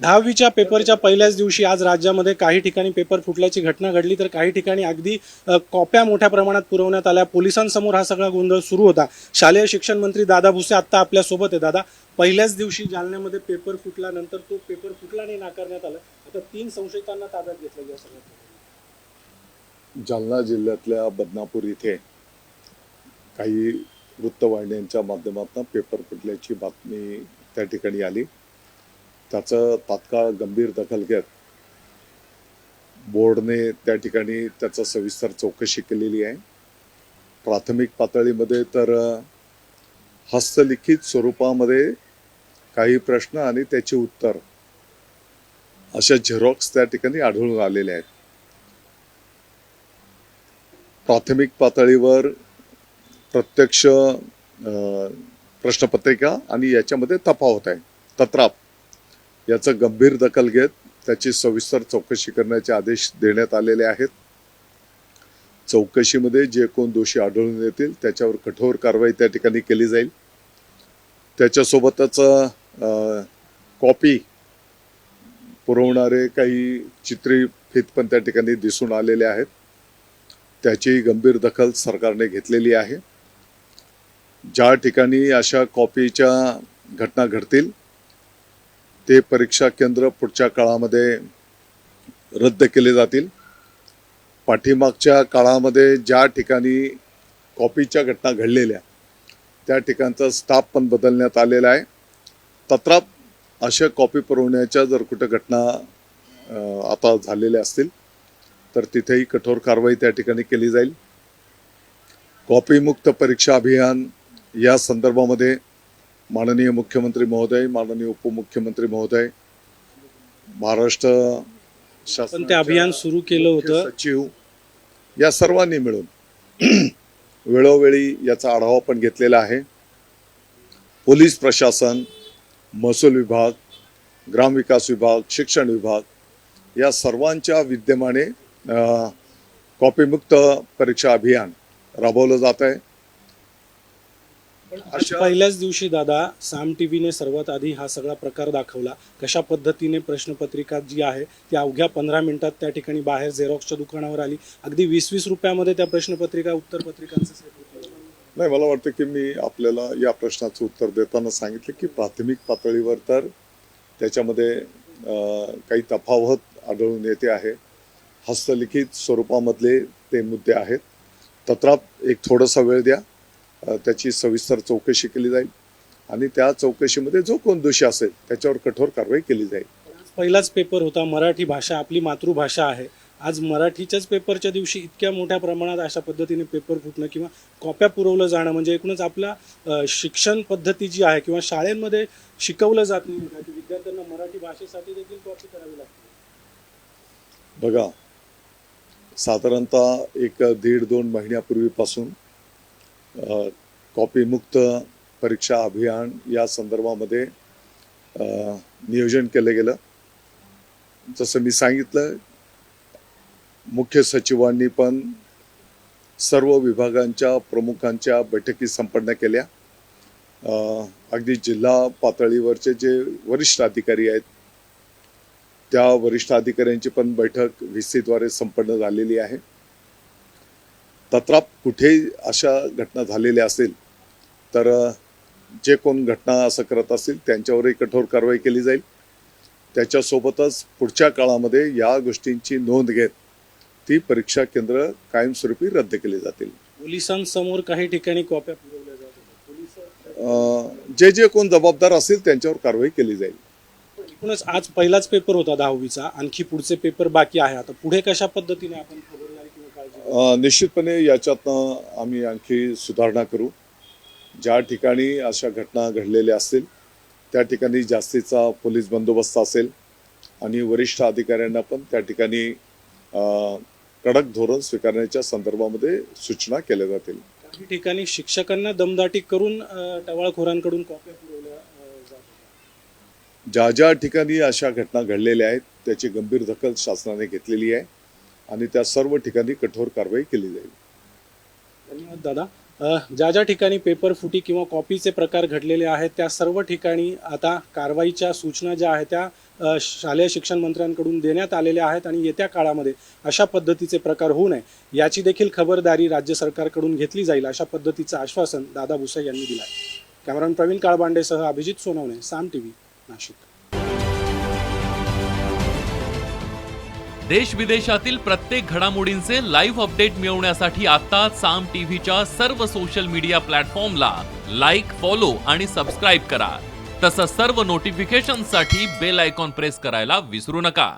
10वीच्या पेपरच्या पहिल्याच दिवशी आज राज्यामध्ये काही ठिकाणी पेपर फुटल्याची घटना घडली, तर काही ठिकाणी अगदी कॉप्या मोठ्या प्रमाणात पुरवण्यात आल्या। पोलिसांसमोर हा सगळा गोंधळ सुरू होता। शालेय शिक्षण मंत्री दादा भुसे आत्ता आपल्या सोबत आहे। दादा, पहिल्याच दिवशी जालन्यामध्ये पेपर फुटल्यानंतर तो पेपर फुटला नाही नाकारण्यात आलं। आता 3 संशयितांना ताब्यात घेतलं गेलं। जालना जिल्ह्यातल्या बदनापूर इथे काही वृत्तवाहिन्यांच्या माध्यमातून पेपर फुटल्याची बातमी त्या ठिकाणी आली। त्याचं तात्काळ गंभीर दखल घेत बोर्डने त्या ठिकाणी त्याचं सविस्तर चौकशी केलेली आहे। प्राथमिक पातळीमध्ये तर हस्तलिखित स्वरूपामध्ये काही प्रश्न आणि त्याची उत्तर अशा झेरॉक्स त्या ठिकाणी आढळून आलेले आहेत। प्राथमिक पातळीवर प्रत्यक्ष प्रश्नपत्रिका आणि याच्यामध्ये तफावत आहे, तत्राप याचं गंभीर दखल घेत त्याची सविस्तर चौकशी करण्याचे आदेश देण्यात आलेले आहेत। चौकशीमध्ये जे कोण दोषी आढळून येतील त्याच्यावर कठोर कारवाई त्या ठिकाणी केली जाईल। त्याच्यासोबतच कॉपी पुरवणारे काही चित्रीफीत पण त्या ठिकाणी दिसून आलेले आहेत। त्याची गंभीर दखल सरकारने घेतलेली आहे। ज्या ठिकाणी अशा कॉपीच्या घटना घडतील ते परीक्षा केंद्र पुढच्या काळामध्ये रद्द केले जातील। पाठीमागच्या काळामध्ये ज्या ठिकाणी कॉपीच्या घटना घडलेल्या त्या ठिकाणचा स्टाफ पण बदलण्यात आलेला आहे। तत्राप अशा कॉपी पुरवण्याच्या जर कुठे घटना आता झालेल्या असतील तर तिथेही कठोर कारवाई त्या ठिकाणी केली जाईल। कॉपीमुक्त परीक्षा अभियान या संदर्भामध्ये माननीय मुख्यमंत्री महोदय, माननीय उपमुख्यमंत्री महोदय, महाराष्ट्र शासन ते अभियान सुरू केलं होतं। सचिव या सर्वांनी मिळून वेळोवेळी याचा आढावा पण घेतलेला आहे। पोलीस प्रशासन, महसूल विभाग, ग्रामविकास विभाग, शिक्षण विभाग या सर्वांच्या विद्यमाने कॉपीमुक्त परीक्षा अभियान राबवलं जात आहे। पहिल्याच दिवशी दादा साम टीव्हीने सर्वात आधी हा सगळा प्रकार दाखवला। कशा पद्धतीने प्रश्नपत्रिका जी आहे ती अवघ्या 15 मिनिटात त्या ठिकाणी बाहेर झेरॉक्सच्या दुकानावर आली। अगदी 20-20 रुपयामध्ये त्या प्रश्नपत्रिका उत्तरपत्रिकांचं सेट होतं। नाही, मला वाटतं की मी आपल्याला या प्रश्नाचं उत्तर देताना सांगितलं की प्राथमिक पातळीवर तर त्याच्यामध्ये काही तफावत आढळून येते आहे। हस्तलिखित स्वरूपामधले ते मुद्दे आहेत। तत्राप एक थोडासा वेळ द्या, त्याची सविस्तर चौकशी केली जाईल आणि त्या चौकशीमध्ये जो कोण दोषी असेल त्याच्यावर कठोर कारवाई केली जाईल। पहिलाच पेपर होता, मराठी भाषा आपली मातृभाषा आहे। आज मराठीच्याच पेपरच्या दिवशी इतक्या मोठ्या प्रमाणात अशा पद्धतीने पेपर फुटणं किंवा कॉप्या पुरवलं जाणं म्हणजे एकूणच आपल्या शिक्षण पद्धती जी आहे किंवा शाळेमध्ये शिकवलं जात नाही की विद्यार्थ्यांना मराठी भाषेसाठी देखील कॉपी करावी लागते। बघा, साधारणतः 1-1.5-2 महिन्यापूर्वीपासून कॉपीमुक्त परीक्षा अभियान या संदर्भामध्ये नियोजन केलं गेलं। जसं मी सांगितलं, मुख्य सचिवांनी पण सर्व विभागांच्या प्रमुखांच्या बैठकी संपन्न केल्या। अगदी जिल्हा पातळीवरचे जे वरिष्ठ अधिकारी आहेत त्या वरिष्ठ अधिकाऱ्यांची पण बैठक VC द्वारे संपन्न झालेली आहे। तत्राप कुठे अशा घटना झालेल्या असेल तर जे कोण घटना असं करत असतील त्यांच्यावरही कठोर कारवाई केली जाईल। त्याच्यासोबतच पुढच्या काळामध्ये या गोष्टींची नोंद घेत ती परीक्षा केंद्र कायमस्वरूपी रद्द केली जातील। पोलिसांसमोर काही ठिकाणी कॉप्या पुरवल्या जात होत्या। जे कोण जबाबदार असेल त्यांच्यावर कारवाई केली जाईल। एकूणच आज पहिलाच पेपर होता 10वीचा, आणखी पुढचे पेपर बाकी आहे। आता पुढे कशा पद्धतीने आपण खबरदारी किंवा काळजी? निश्चितपणे याच्यातनं आम्ही आणखी सुधारणा करू। ज्या ठिकाणी अशा घटना घडलेल्या असतील त्या ठिकाणी जास्तीचा पोलीस बंदोबस्त असेल आणि वरिष्ठ अधिकाऱ्यांना पण त्या ठिकाणी कडक धोरण स्वीकारण्याच्या संदर्भामध्ये सूचना केल्या जातील। काही ठिकाणी शिक्षकांना दमदाटी करून टवाळखोरांकडून कॉप्या पुरवल्या जातात। ज्या ठिकाणी अशा घटना घडलेल्या आहेत त्याची गंभीर दखल शासनाने घेतलेली आहे आणि त्या सर्व ठिकाणी कठोर कारवाई केली जाईल। धन्यवाद दादा। ज्या ज्या ठिकाणी पेपर फुटी किंवा कॉपीचे प्रकार घडलेले आहेत त्या सर्व ठिकाणी आता कारवाईच्या सूचना ज्या आहेत त्या शालेय शिक्षण मंत्र्यांकडून देण्यात आलेल्या आहेत आणि येत्या काळामध्ये अशा पद्धतीचे प्रकार होऊ नये याची देखील खबरदारी राज्य सरकारकडून घेतली जाईल अशा पद्धतीचं आश्वासन दादा भुसे यांनी दिलं आहे. कॅमेरामन प्रवीण काळबांडेसह अभिजित सोनवणे, साम टीव्ही, नाशिक. देश विदेशातील प्रत्येक घडामोडींचे लाईव्ह अपडेट मिळवण्यासाठी आता साम टीव्हीच्या सर्व सोशल मीडिया प्लॅटफॉर्मला लाईक, फॉलो आणि सबस्क्राईब करा. तसंच सर्व नोटिफिकेशनसाठी बेल आयकॉन प्रेस करायला विसरू नका.